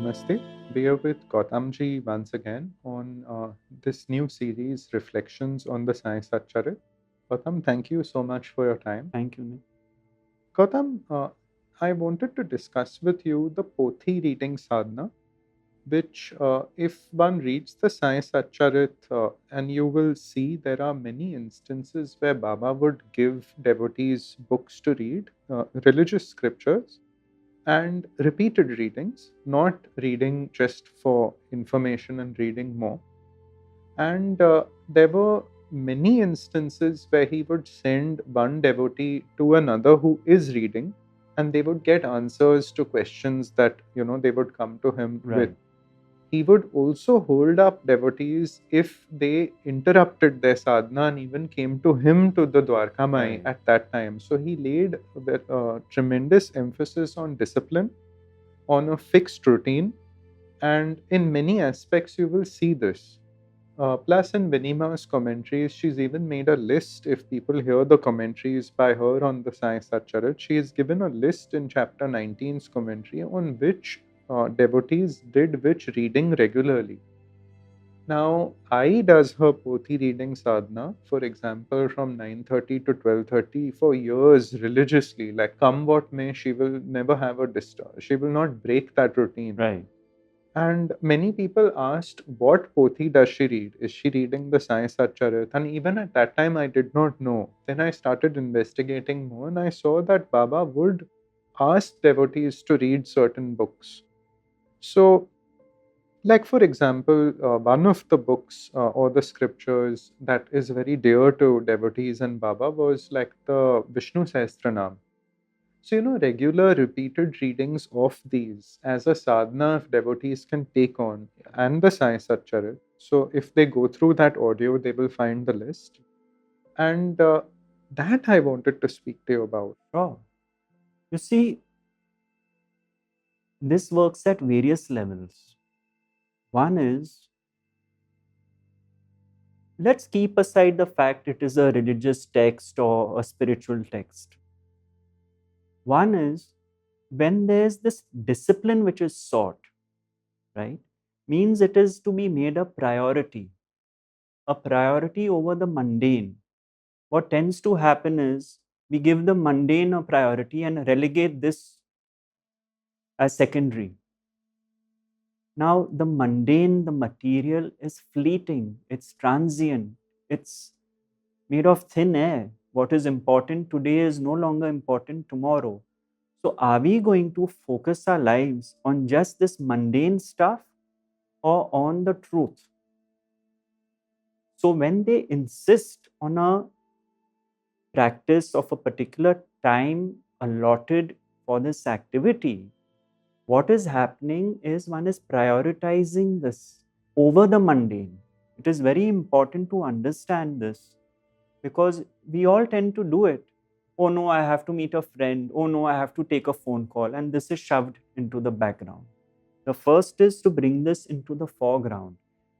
Namaste. We are with Gautamji once again on this new series, Reflections on the Sai Satcharita. Gautam, thank you so much for your time. Thank you, Nick. Gautam, I wanted to discuss with you the Pothi reading sadhana, which, if one reads the Sai Satcharit, and you will see there are many instances where Baba would give devotees books to read, religious scriptures, and repeated readings, not reading just for information and reading more. And there were many instances where he would send one devotee to another who is reading, and they would get answers to questions that they would come to him with. Right. He would also hold up devotees if they interrupted their sadhana and even came to him to the Dwarkamai Right. at that time. So he laid tremendous emphasis on discipline, on a fixed routine, and in many aspects you will see this. Plus, in Vinima's commentaries, she's even made a list. If people hear the commentaries by her on the Sai Satcharit, she has given a list in chapter 19's commentary on which devotees did which reading regularly. Now, I does her Pothi reading sadhana, for example, from 9:30 to 12:30 for years religiously. Like, come what may, she will never have a disturb. She will not break that routine. Right. And many people asked, what Pothi does she read? Is she reading the Sai Satcharit? And even at that time, I did not know. Then I started investigating more and I saw that Baba would ask devotees to read certain books. So, like for example, one of the books or the scriptures that is very dear to devotees and Baba was like the Vishnu Sahasranam. So, regular repeated readings of these as a sadhana if devotees can take on, and the Sai Satcharit. So, if they go through that audio, they will find the list. And that I wanted to speak to you about. Sure. You see, this works at various levels. One is, let's keep aside the fact it is a religious text or a spiritual text. One is, when there's this discipline which is sought, right, means it is to be made a priority over the mundane. What tends to happen is we give the mundane a priority and relegate this as secondary. Now, the mundane, the material is fleeting, it's transient, it's made of thin air. What is important today is no longer important tomorrow. So, are we going to focus our lives on just this mundane stuff or on the truth? So, when they insist on a practice of a particular time allotted for this activity, what is happening is one is prioritizing this over the mundane. It is very important to understand this because we all tend to do it. Oh no, I have to meet a friend. Oh no, I have to take a phone call. And this is shoved into the background. The first is to bring this into the foreground.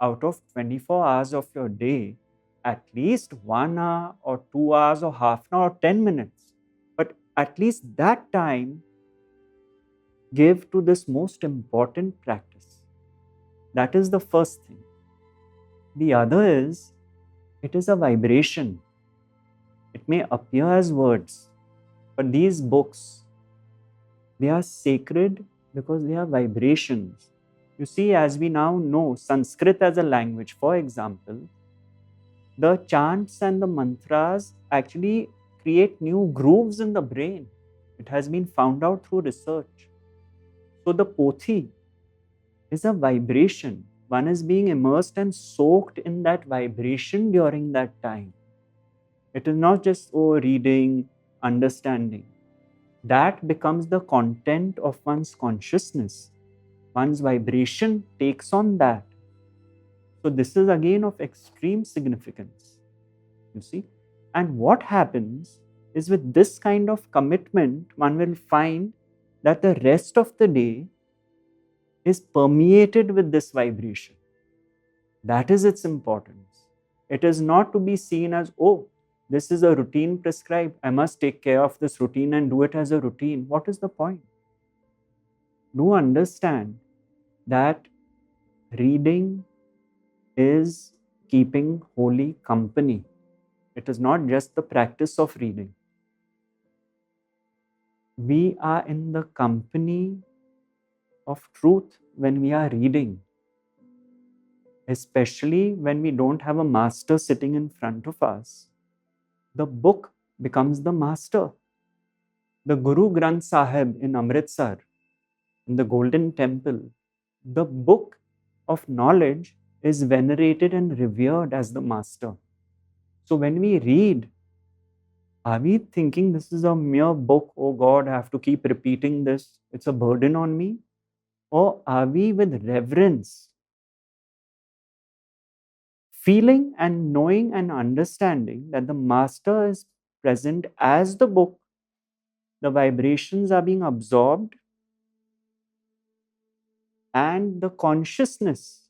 Out of 24 hours of your day, at least 1 hour or 2 hours or half an hour or 10 minutes, but at least that time give to this most important practice. That is the first thing. The other is, it is a vibration. It may appear as words, but these books, they are sacred because they are vibrations. You see, as we now know Sanskrit as a language, for example, the chants and the mantras actually create new grooves in the brain. It has been found out through research. So the Pothi is a vibration. One is being immersed and soaked in that vibration during that time. It is not just reading, understanding. That becomes the content of one's consciousness. One's vibration takes on that. So this is again of extreme significance, you see. And what happens is with this kind of commitment, one will find that the rest of the day is permeated with this vibration. That is its importance. It is not to be seen as, oh, this is a routine prescribed. I must take care of this routine and do it as a routine. What is the point? Do understand that reading is keeping holy company. It is not just the practice of reading. We are in the company of truth when we are reading, especially when we don't have a master sitting in front of us. The book becomes the master. The Guru Granth Sahib in Amritsar, in the Golden Temple, the book of knowledge is venerated and revered as the master. So when we read, are we thinking this is a mere book? Oh God, I have to keep repeating this. It's a burden on me. Or are we with reverence, feeling and knowing and understanding that the master is present as the book, the vibrations are being absorbed, and the consciousness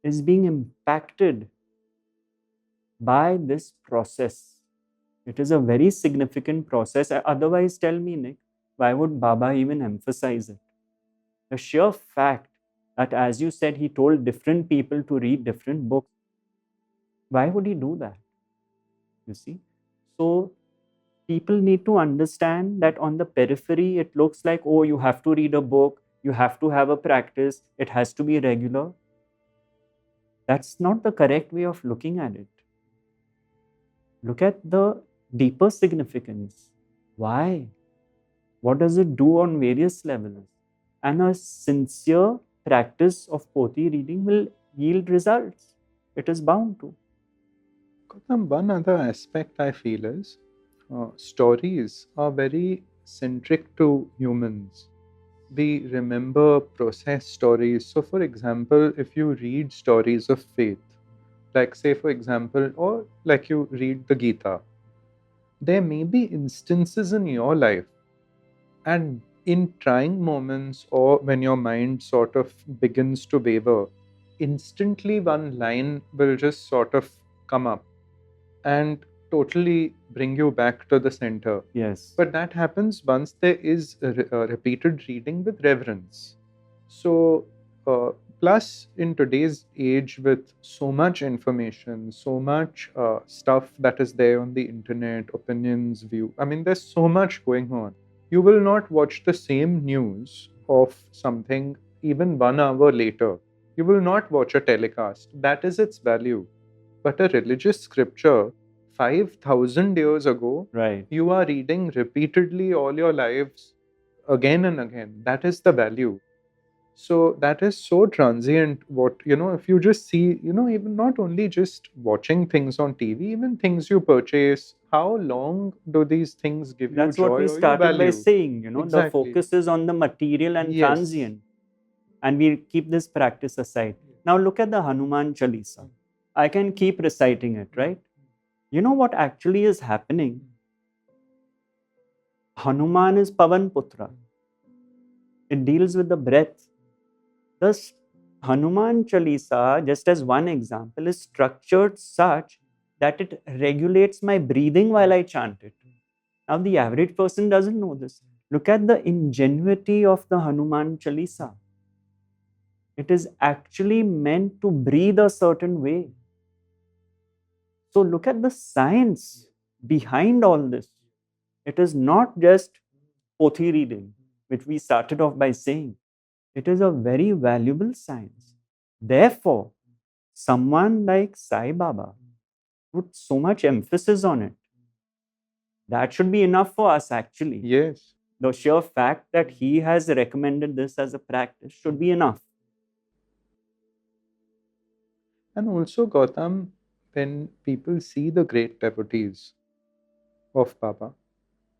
is being impacted by this process. It is a very significant process. Otherwise, tell me, Nick, why would Baba even emphasize it? The sheer fact that, as you said, he told different people to read different books, why would he do that? You see? So, people need to understand that on the periphery, it looks like, oh, you have to read a book, you have to have a practice, it has to be regular. That's not the correct way of looking at it. Look at the deeper significance. Why? What does it do on various levels? And a sincere practice of Pothi reading will yield results. It is bound to. Gautam, one other aspect I feel is stories are very centric to humans. We remember process stories. So, for example, if you read stories of faith, like, say, for example, or like you read the Gita, there may be instances in your life, and in trying moments or when your mind sort of begins to waver, instantly one line will just sort of come up and totally bring you back to the center. Yes. But that happens once there is a repeated reading with reverence. So, uh, plus in today's age with so much information, so much stuff that is there on the internet, opinions, view. I mean, there's so much going on. You will not watch the same news of something even 1 hour later. You will not watch a telecast. That is its value. But a religious scripture 5,000 years ago, Right. you are reading repeatedly all your lives again and again. That is the value. So that is so transient. What, if you just see, even not only just watching things on TV, even things you purchase, how long do these things give you That's what joy we or you started by value? saying, the Exactly. focus is on the material and Yes. transient. And we keep this practice aside. Now look at the Hanuman Chalisa. I can keep reciting it, right? You know what actually is happening? Hanuman is Pavan Putra. It deals with the breath. Thus, Hanuman Chalisa, just as one example, is structured such that it regulates my breathing while I chant it. Now, the average person doesn't know this. Look at the ingenuity of the Hanuman Chalisa. It is actually meant to breathe a certain way. So, look at the science behind all this. It is not just Pothi reading, which we started off by saying. It is a very valuable science. Therefore, someone like Sai Baba put so much emphasis on it. That should be enough for us, actually. Yes. The sheer fact that he has recommended this as a practice should be enough. And also, Gautam, when people see the great devotees of Baba,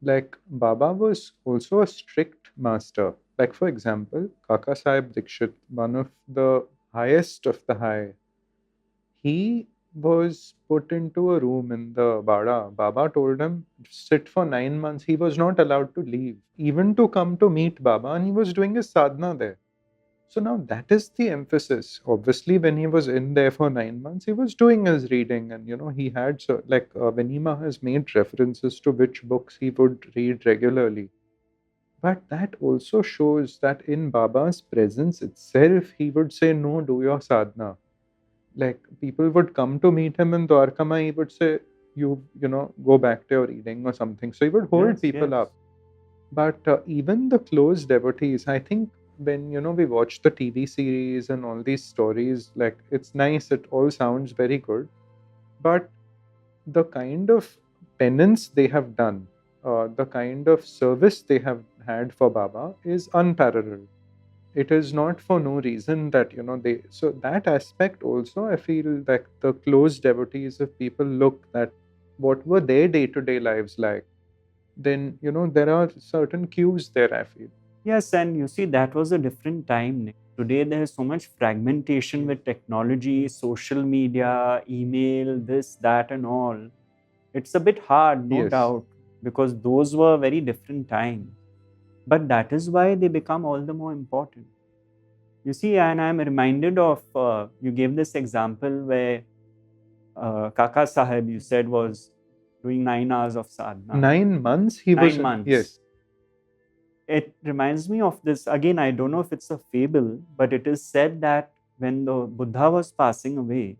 like Baba was also a strict master. Like, for example, Kakasaheb Dixit, one of the highest of the high, he was put into a room in the Bada. Baba told him, sit for 9 months. He was not allowed to leave, even to come to meet Baba, and he was doing his sadhana there. So now that is the emphasis. Obviously, when he was in there for 9 months, he was doing his reading, and he had like Vinima has made references to which books he would read regularly. But that also shows that in Baba's presence itself, he would say, no, do your sadhana. Like people would come to meet him in Dwarkama, he would say, go back to your reading or something. So he would hold Yes, people yes. up. But even the close devotees, I think when we watch the TV series and all these stories, like it's nice, it all sounds very good. But the kind of penance they have done, the kind of service they have had for Baba is unparalleled. It is not for no reason that they. So that aspect also, I feel like the close devotees, if people look at what were their day-to-day lives like, then there are certain cues there, I feel. Yes, and you see, that was a different time, Nick. Today, there is so much fragmentation with technology, social media, email, this, that, and all. It's a bit hard, no Yes. doubt, because those were very different times. But that is why they become all the more important. You see, and I'm reminded of, you gave this example where Kakasaheb, you said, was doing 9 hours of sadhana, 9 months he was nine in. Yes. months. It reminds me of this. Again, I don't know if it's a fable, but it is said that when the Buddha was passing away,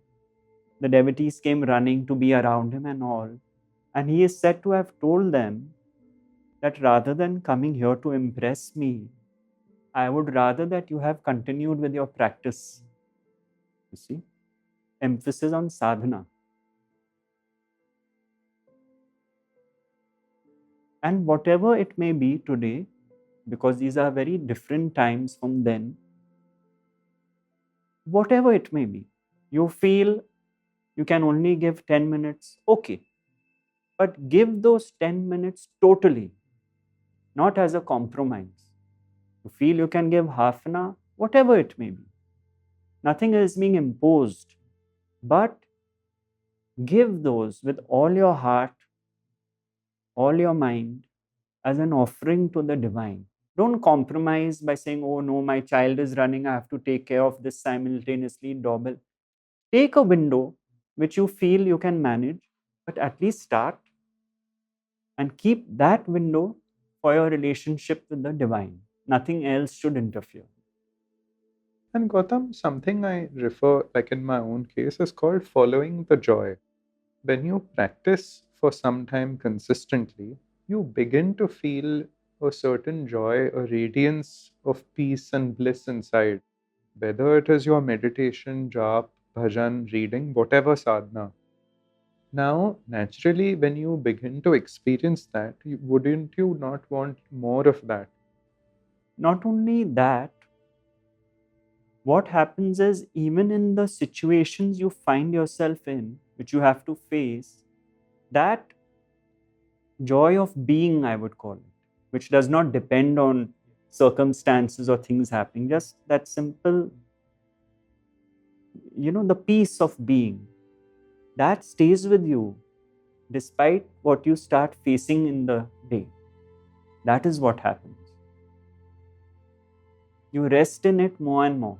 the devotees came running to be around him and all. And he is said to have told them that rather than coming here to impress me, I would rather that you have continued with your practice. You see, emphasis on sadhana. And whatever it may be today, because these are very different times from then, whatever it may be, you feel you can only give 10 minutes, okay. But give those 10 minutes totally, not as a compromise. You feel you can give half an hour, whatever it may be. Nothing is being imposed, but give those with all your heart, all your mind, as an offering to the divine. Don't compromise by saying, oh no, my child is running, I have to take care of this simultaneously, double. Take a window which you feel you can manage, but at least start and keep that window for your relationship with the divine. Nothing else should interfere. And Gautam, something I refer, like in my own case, is called following the joy. When you practice for some time consistently, you begin to feel a certain joy, a radiance of peace and bliss inside, whether it is your meditation, jap, bhajan, reading, whatever sadhana. Now, naturally, when you begin to experience that, wouldn't you not want more of that? Not only that, what happens is even in the situations you find yourself in, which you have to face, that joy of being, I would call it, which does not depend on circumstances or things happening, just that simple, the peace of being, that stays with you despite what you start facing in the day. That is what happens. You rest in it more and more.